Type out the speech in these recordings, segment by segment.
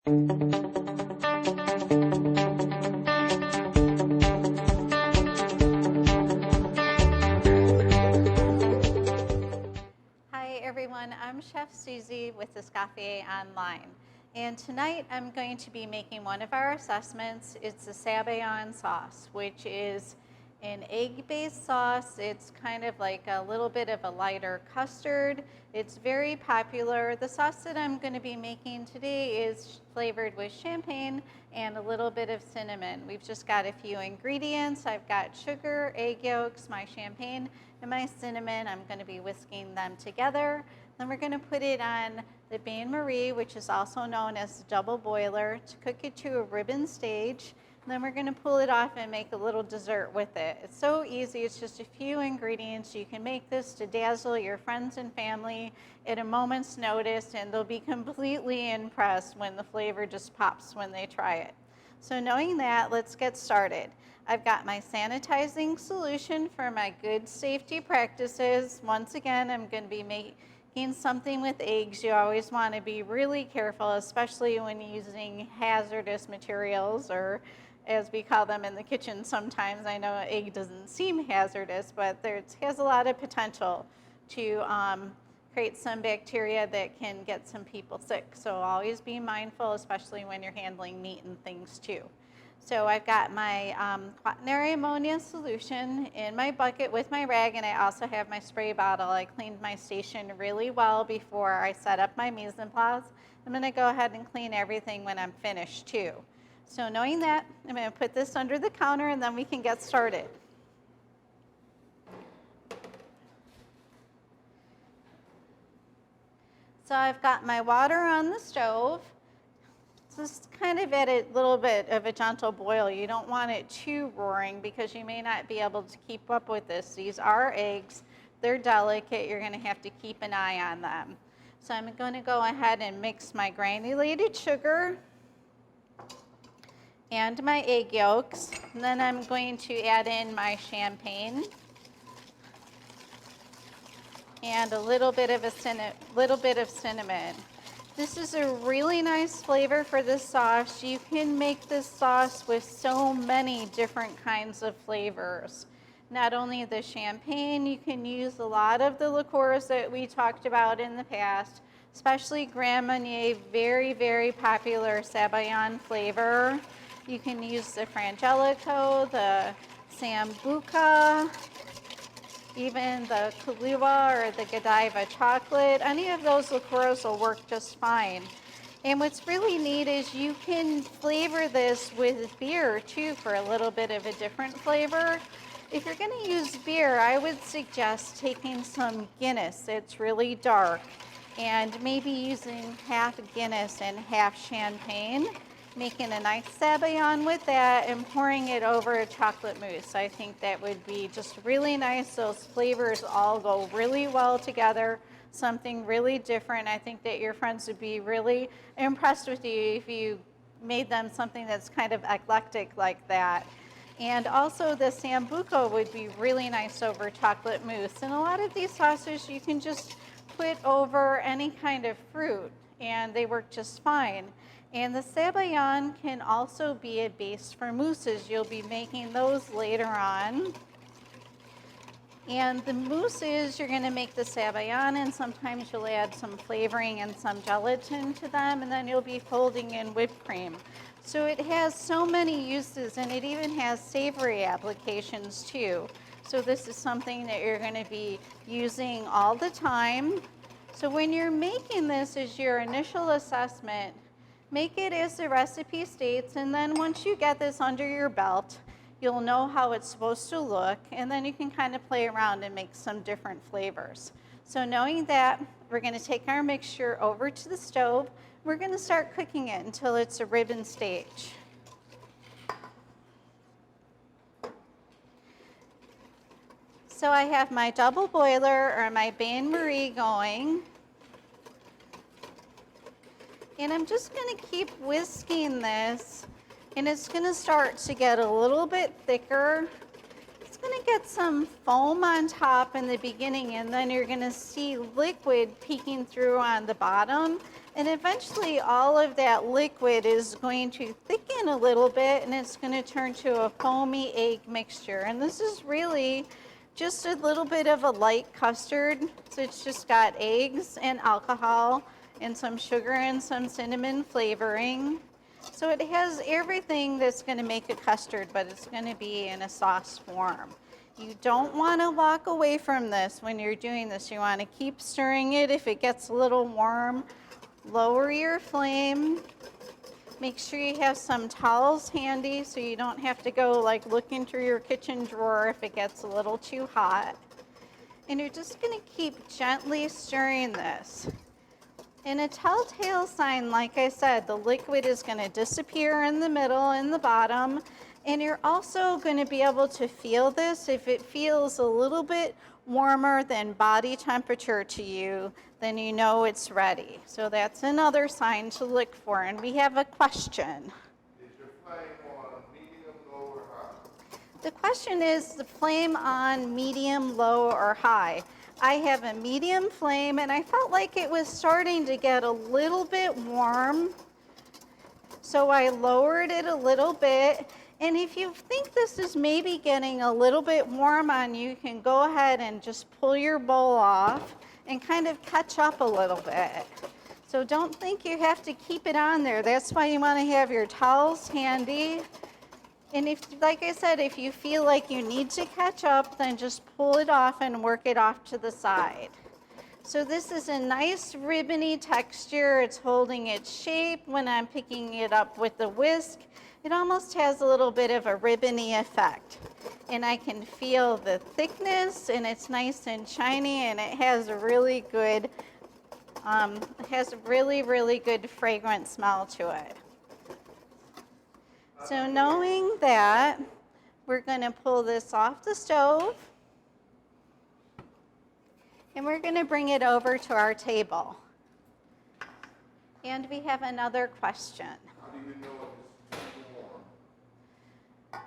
Hi everyone, I'm Chef Susie with Escoffier Online. And tonight I'm going to be making one of our assessments. It's a Sabayon sauce, which is an egg-based sauce. It's kind of like a little bit of a lighter custard. It's very popular. The sauce that I'm going to be making today is flavored with champagne and a little bit of cinnamon. We've just got a few ingredients. I've got sugar, egg yolks, my champagne, and my cinnamon. I'm going to be whisking them together. Then we're going to put it on the bain-marie, which is also known as the double boiler, to cook it to a ribbon stage. And then we're going to pull it off and make a little dessert with it. It's so easy. It's just a few ingredients. You can make this to dazzle your friends and family at a moment's notice, and they'll be completely impressed when the flavor just pops when they try it. So knowing that, let's get started. I've got my sanitizing solution for my good safety practices. Once again, I'm going to be making something with eggs. You always want to be really careful, especially when using hazardous materials, or as we call them in the kitchen sometimes. I know egg doesn't seem hazardous, but it has a lot of potential to create some bacteria that can get some people sick. So always be mindful, especially when you're handling meat and things too. So I've got my quaternary ammonia solution in my bucket with my rag, and I also have my spray bottle. I cleaned my station really well before I set up my mise en place. I'm going to go ahead and clean everything when I'm finished too. So knowing that, I'm going to put this under the counter and then we can get started. So I've got my water on the stove. Just kind of at a little bit of a gentle boil. You don't want it too roaring because you may not be able to keep up with this. These are eggs. They're delicate. You're going to have to keep an eye on them. So I'm going to go ahead and mix my granulated sugar and my egg yolks. And then I'm going to add in my champagne and a little bit of cinnamon. This is a really nice flavor for this sauce. You can make this sauce with so many different kinds of flavors. Not only the champagne, you can use a lot of the liqueurs that we talked about in the past, especially Grand Marnier, very, very popular Sabayon flavor. You can use the Frangelico, the Sambuca, even the Kahlua or the Godiva chocolate. Any of those liqueurs will work just fine. And what's really neat is you can flavor this with beer too for a little bit of a different flavor. If you're going to use beer, I would suggest taking some Guinness. It's really dark, and maybe using half Guinness and half champagne, making a nice Sabayon with that and pouring it over a chocolate mousse. I think that would be just really nice. Those flavors all go really well together, something really different. I think that your friends would be really impressed with you if you made them something that's kind of eclectic like that. And also the Sambuca would be really nice over chocolate mousse. And a lot of these sauces you can just put over any kind of fruit and they work just fine. And the Sabayon can also be a base for mousses. You'll be making those later on. And the mousses, you're going to make the Sabayon, and sometimes you'll add some flavoring and some gelatin to them, and then you'll be folding in whipped cream. So it has so many uses, and it even has savory applications too. So this is something that you're going to be using all the time. So when you're making this as your initial assessment, make it as the recipe states, and then once you get this under your belt, you'll know how it's supposed to look, and then you can kind of play around and make some different flavors. So knowing that, we're going to take our mixture over to the stove. We're going to start cooking it until it's a ribbon stage. So I have my double boiler or my bain-marie going. And I'm just going to keep whisking this, and it's going to start to get a little bit thicker. It's going to get some foam on top in the beginning, and then you're going to see liquid peeking through on the bottom. And eventually all of that liquid is going to thicken a little bit and it's going to turn to a foamy egg mixture. And this is really just a little bit of a light custard. So it's just got eggs and alcohol and some sugar and some cinnamon flavoring. So it has everything that's going to make a custard, but it's going to be in a sauce form. You don't want to walk away from this when you're doing this. You want to keep stirring it. If it gets a little warm, lower your flame. Make sure you have some towels handy so you don't have to go like looking through your kitchen drawer if it gets a little too hot. And you're just going to keep gently stirring this. And a telltale sign, like I said, the liquid is going to disappear in the middle and the bottom. And you're also going to be able to feel this. If it feels a little bit warmer than body temperature to you, then you know it's ready. So that's another sign to look for. And we have a question. Is your flame on medium, low, or high? The question is the flame on medium, low, or high. I have a medium flame and I felt like it was starting to get a little bit warm. So I lowered it a little bit. And if you think this is maybe getting a little bit warm on you, you can go ahead and just pull your bowl off and kind of catch up a little bit. So don't think you have to keep it on there. That's why you want to have your towels handy. And if, like I said, if you feel like you need to catch up, then just pull it off and work it off to the side. So this is a nice ribbony texture. It's holding its shape when I'm picking it up with the whisk. It almost has a little bit of a ribbony effect. And I can feel the thickness, and it's nice and shiny, and it has a really good, really good fragrant smell to it. So knowing that, we're going to pull this off the stove, and we're going to bring it over to our table. And we have another question. How do you know if it's too warm?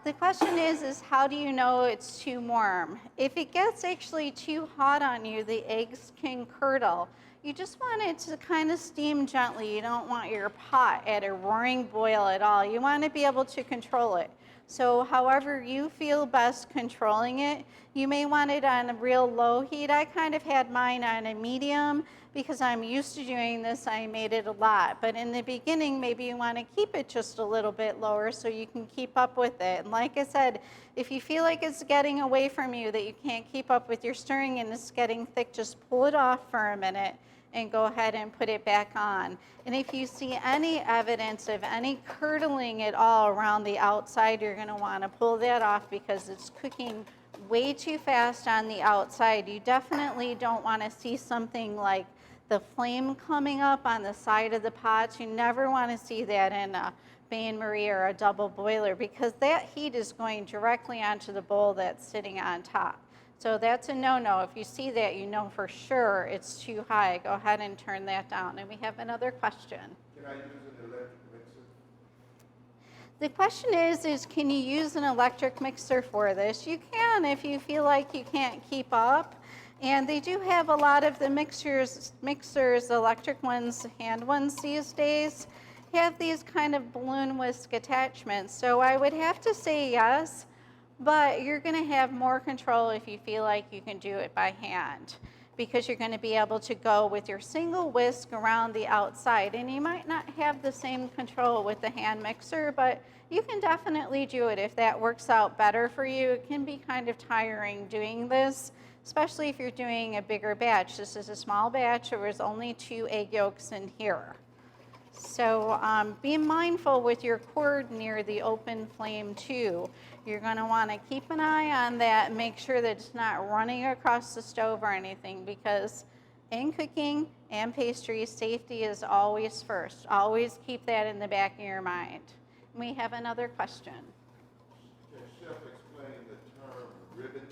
The question is how do you know it's too warm? If it gets actually too hot on you, the eggs can curdle. You just want it to kind of steam gently. You don't want your pot at a roaring boil at all. You want to be able to control it. So however you feel best controlling it, you may want it on a real low heat. I kind of had mine on a medium because I'm used to doing this. I made it a lot. But in the beginning, maybe you want to keep it just a little bit lower so you can keep up with it. And like I said, if you feel like it's getting away from you, that you can't keep up with your stirring and it's getting thick, just pull it off for a minute and go ahead and put it back on. And if you see any evidence of any curdling at all around the outside, you're going to want to pull that off because it's cooking way too fast on the outside. You definitely don't want to see something like the flame coming up on the side of the pot. You never want to see that in a bain-marie or a double boiler because that heat is going directly onto the bowl that's sitting on top. So that's a no-no. If you see that, you know for sure it's too high. Go ahead and turn that down. And we have another question. Can I use an electric mixer? The question is can you use an electric mixer for this? You can if you feel like you can't keep up. And they do have a lot of the mixers, electric ones, hand ones these days, have these kind of balloon whisk attachments. So I would have to say yes. But you're going to have more control if you feel like you can do it by hand because you're going to be able to go with your single whisk around the outside. And you might not have the same control with the hand mixer, but you can definitely do it if that works out better for you. It can be kind of tiring doing this, especially if you're doing a bigger batch. This is a small batch. There was only 2 egg yolks in here. So be mindful with your cord near the open flame too. You're going to want to keep an eye on that and make sure that it's not running across the stove or anything because in cooking and pastry, safety is always first. Always keep that in the back of your mind. We have another question. Can Chef explain the term ribbon?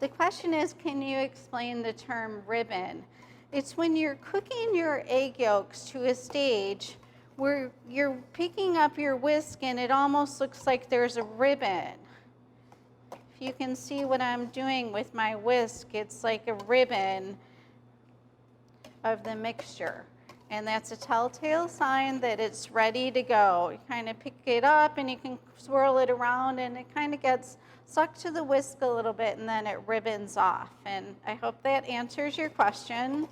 The question is, can you explain the term ribbon? It's when you're cooking your egg yolks to a stage where you're picking up your whisk and it almost looks like there's a ribbon. If you can see what I'm doing with my whisk, it's like a ribbon of the mixture. And that's a telltale sign that it's ready to go. You kind of pick it up and you can swirl it around and it kind of gets sucked to the whisk a little bit and then it ribbons off. And I hope that answers your question.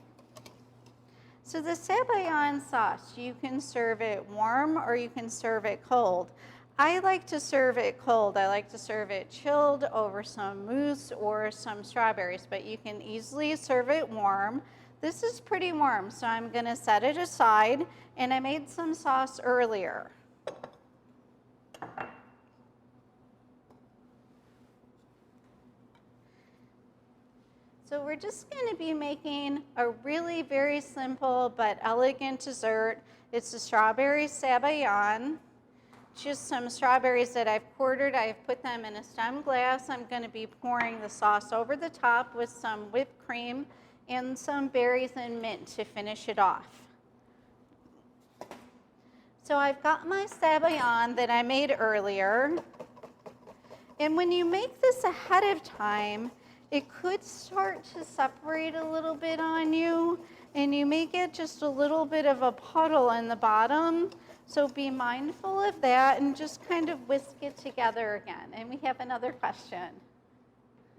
So the Sabayon sauce, you can serve it warm or you can serve it cold. I like to serve it cold. I like to serve it chilled over some mousse or some strawberries, but you can easily serve it warm. This is pretty warm, so I'm going to set it aside, and I made some sauce earlier. So we're just going to be making a really very simple but elegant dessert. It's a strawberry sabayon. Just some strawberries that I've quartered. I've put them in a stem glass. I'm going to be pouring the sauce over the top with some whipped cream and some berries and mint to finish it off. So I've got my sabayon that I made earlier. And when you make this ahead of time, it could start to separate a little bit on you, and you may get just a little bit of a puddle in the bottom. So be mindful of that and just kind of whisk it together again. And we have another question.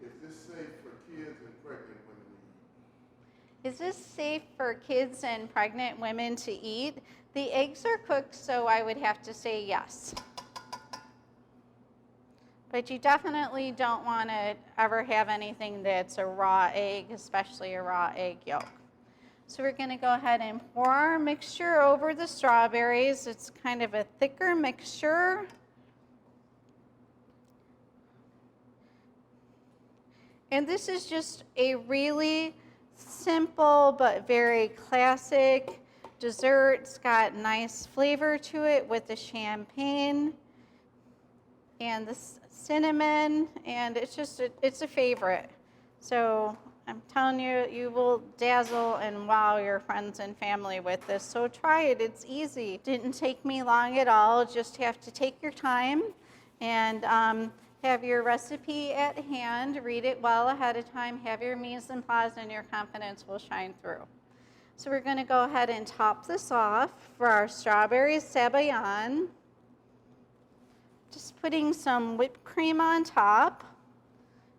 Is this safe for kids and pregnant women to eat? Is this safe for kids and pregnant women to eat? The eggs are cooked, so I would have to say yes. But you definitely don't want to ever have anything that's a raw egg, especially a raw egg yolk. So we're going to go ahead and pour our mixture over the strawberries. It's kind of a thicker mixture. And this is just a really simple but very classic dessert. It's got nice flavor to it with the champagne and the cinnamon, and it's a favorite. So I'm telling you, you will dazzle and wow your friends and family with this. So try it. It's easy. Didn't take me long at all. Just have to take your time and have your recipe at hand. Read it well ahead of time. Have your mise en place, and your confidence will shine through. So we're going to go ahead and top this off for our strawberry sabayon. Just putting some whipped cream on top.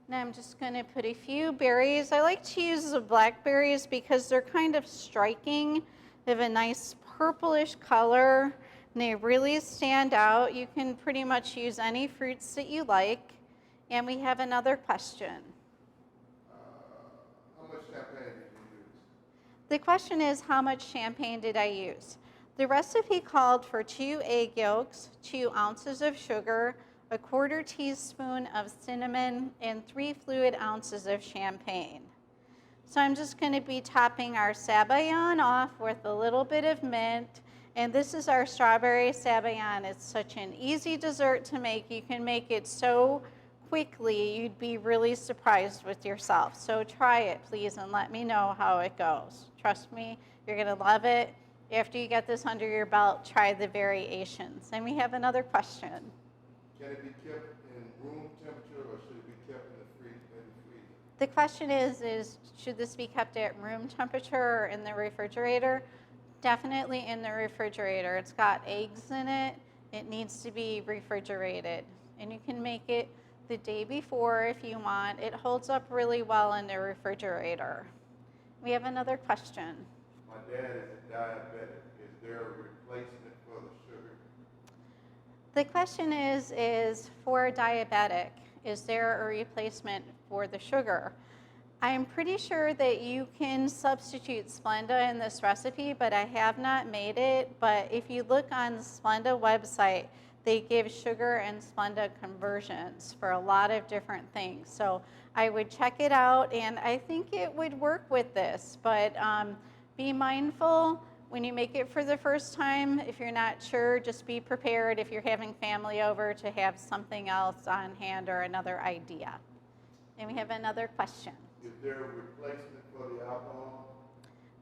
And I'm just going to put a few berries. I like to use the blackberries because they're kind of striking. They have a nice purplish color, and they really stand out. You can pretty much use any fruits that you like. And we have another question. How much champagne did you use? The question is, how much champagne did I use? The recipe called for 2 egg yolks, 2 ounces of sugar, a 1/4 teaspoon of cinnamon, and 3 fluid ounces of champagne. So I'm just going to be topping our sabayon off with a little bit of mint. And this is our strawberry sabayon. It's such an easy dessert to make. You can make it so quickly, you'd be really surprised with yourself. So try it, please, and let me know how it goes. Trust me, you're going to love it. After you get this under your belt, try the variations. And we have another question. Can it be kept in room temperature, or should it be kept in the freezer? The question is should this be kept at room temperature or in the refrigerator? Definitely in the refrigerator. It's got eggs in it. It needs to be refrigerated. And you can make it the day before if you want. It holds up really well in the refrigerator. We have another question. My dad is a diabetic. Is there a replacement for the sugar? The question is for a diabetic, is there a replacement for the sugar? I'm pretty sure that you can substitute Splenda in this recipe, but I have not made it. But if you look on the Splenda website, they give sugar and Splenda conversions for a lot of different things. So I would check it out, and I think it would work with this. But be mindful when you make it for the first time. If you're not sure, just be prepared if you're having family over to have something else on hand or another idea. And we have another question. Is there a replacement for the alcohol?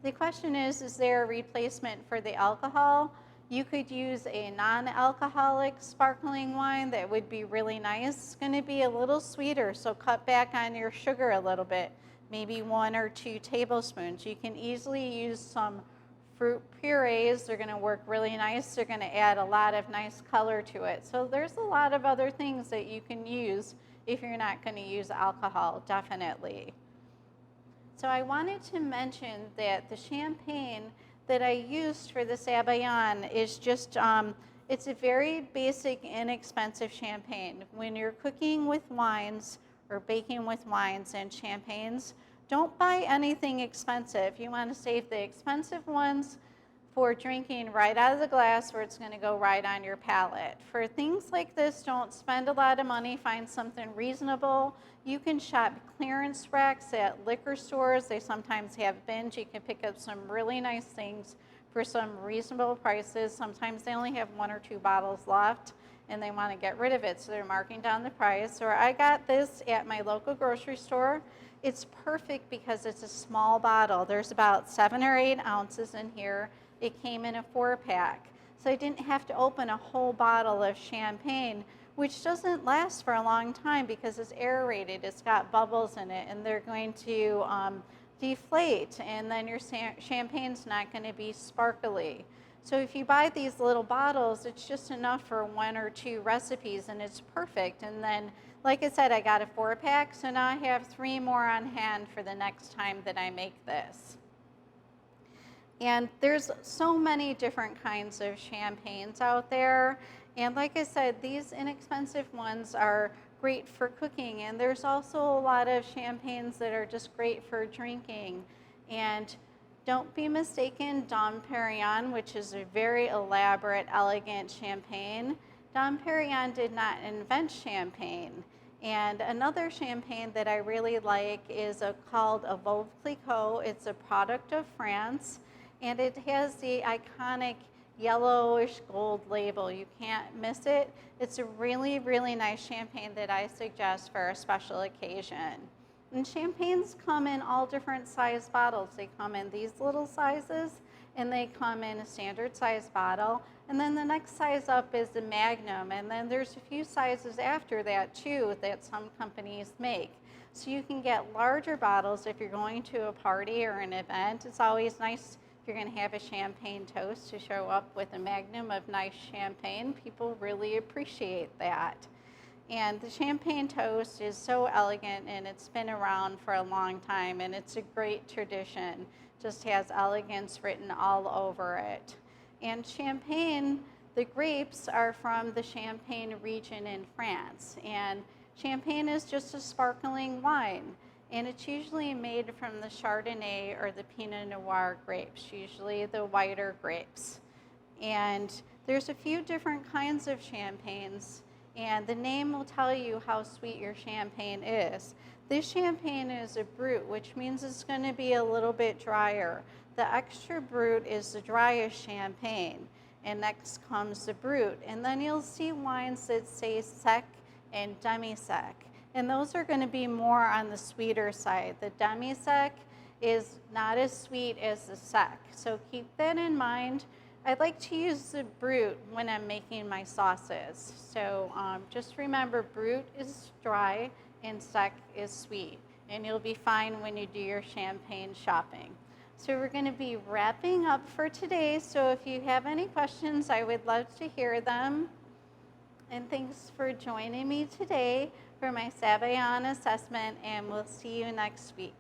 The question is there a replacement for the alcohol? You could use a non-alcoholic sparkling wine that would be really nice. It's going to be a little sweeter, so cut back on your sugar a little bit. maybe 1 or 2 tablespoons. You can easily use some fruit purees. They're going to work really nice. They're going to add a lot of nice color to it. So there's a lot of other things that you can use if you're not going to use alcohol, definitely. So I wanted to mention that the champagne that I used for the Sabayon is just, it's a very basic, inexpensive champagne. When you're cooking with wines or baking with wines and champagnes, don't buy anything expensive. You want to save the expensive ones for drinking right out of the glass where it's going to go right on your palate. For things like this, don't spend a lot of money. Find something reasonable. You can shop clearance racks at liquor stores. They sometimes have bins. You can pick up some really nice things for some reasonable prices. Sometimes they only have 1 or 2 bottles left and they want to get rid of it, so they're marking down the price. Or I got this at my local grocery store. It's perfect because it's a small bottle. There's about 7 or 8 ounces in here. It came in a 4-pack. So I didn't have to open a whole bottle of champagne, which doesn't last for a long time because it's aerated. It's got bubbles in it, and they're going to deflate, and then your champagne's not going to be sparkly. So if you buy these little bottles, it's just enough for 1 or 2 recipes, and it's perfect. And then, like I said, I got a 4-pack, so now I have 3 more on hand for the next time that I make this. And there's so many different kinds of champagnes out there. And like I said, these inexpensive ones are great for cooking. And there's also a lot of champagnes that are just great for drinking. And don't be mistaken, Dom Perignon, which is a very elaborate, elegant champagne. Dom Perignon did not invent champagne. And another champagne that I really like is called a Veuve Clicquot. It's a product of France. And it has the iconic yellowish gold label. You can't miss it. It's a really, really nice champagne that I suggest for a special occasion. And champagnes come in all different size bottles. They come in these little sizes, and they come in a standard size bottle. And then the next size up is the Magnum. And then there's a few sizes after that too that some companies make. So you can get larger bottles if you're going to a party or an event. It's always nice if you're going to have a champagne toast to show up with a magnum of nice champagne. People really appreciate that. And the champagne toast is so elegant, and it's been around for a long time, and it's a great tradition. Just has elegance written all over it. And Champagne, the grapes are from the Champagne region in France. And Champagne is just a sparkling wine. And it's usually made from the Chardonnay or the Pinot Noir grapes, usually the whiter grapes. And there's a few different kinds of champagnes, and the name will tell you how sweet your champagne is. This champagne is a brut, which means it's going to be a little bit drier. The extra brut is the driest champagne, and next comes the brut. And then you'll see wines that say sec and demi-sec. And those are going to be more on the sweeter side. The demi-sec is not as sweet as the sec. So keep that in mind. I like to use the brut when I'm making my sauces. So just remember, brut is dry and sec is sweet. And you'll be fine when you do your champagne shopping. So we're going to be wrapping up for today. So if you have any questions, I would love to hear them. And thanks for joining me today for my Sabayon assessment, and we'll see you next week.